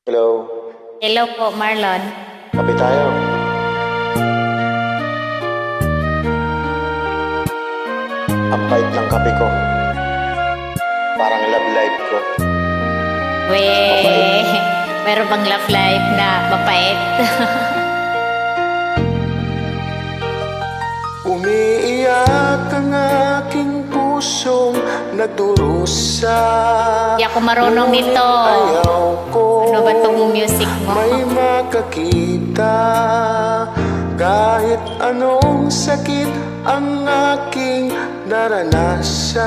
Hello, Hello po, Marlon. kape tayo. Ang pait ng kape ko. Parang love life ko. We, meron bang love life na mapait? Umiiyak ang aking pusong nagdurusa. Di ako marunong nito. Ayaw ko Ano ba tong music mo? may makakita. Kahit anong sakit ang aking naranasan,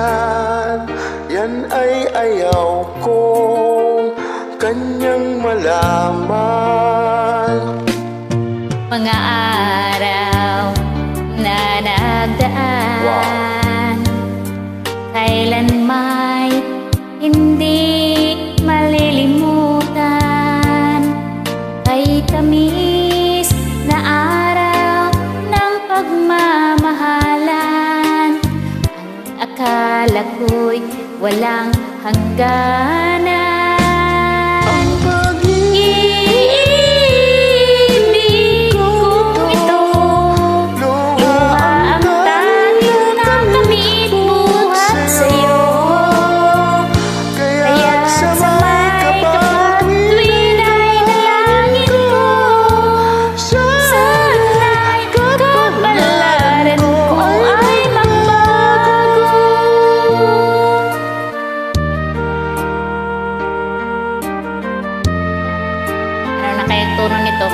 yan ay ayaw kong kanyang malaman. Mga araw na nagdaan, kailan may hindi malilimutan. Kay tamis na araw ng pagmamahalan, ang akala ko'y walang hangganan. Ang Iibig kong ito, luha ang tanging nakamit buhat sa'yo. Kaya sa may kapatid ay dalangin ko, sana'y kapalaran ko ay magbago. Ano na kayang tono nito?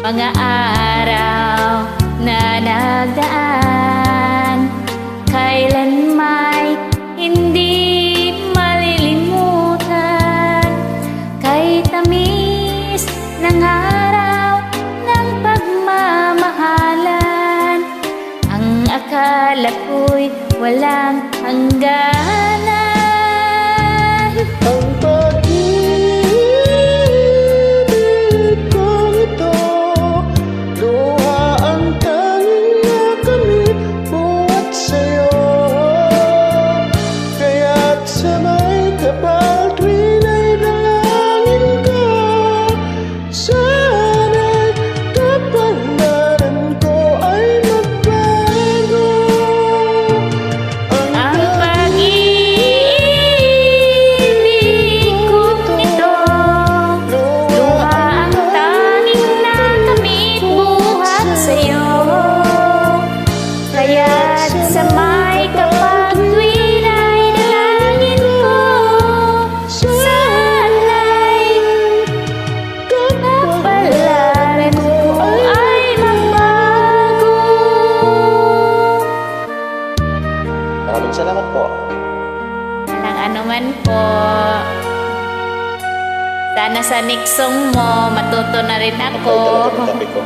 Mga araw na nagdaan, kailan may hindi malilimutan. Kay tamis ng araw ng pagmamahalan, ang akala ko'y walang hangganan. Ang pag-ibig kong ito, luha ang tanging nakamit buhat sa'yo. Kaya't sa may kapal tuwin ay dalangin ko, sana'y kapalaran ko ay magbago. Ang pag-ibig kong ito, luha ang tanging nakamit buhat sa'yo. Kaya't sa may kapag tuwin ay dalangin ko, sana'y kapalaran ko ay magbago. Maraming salamat po. Walang anuman po. Sana sa next song mo, matuto na rin Ang pait ako. talaga ng kape ko.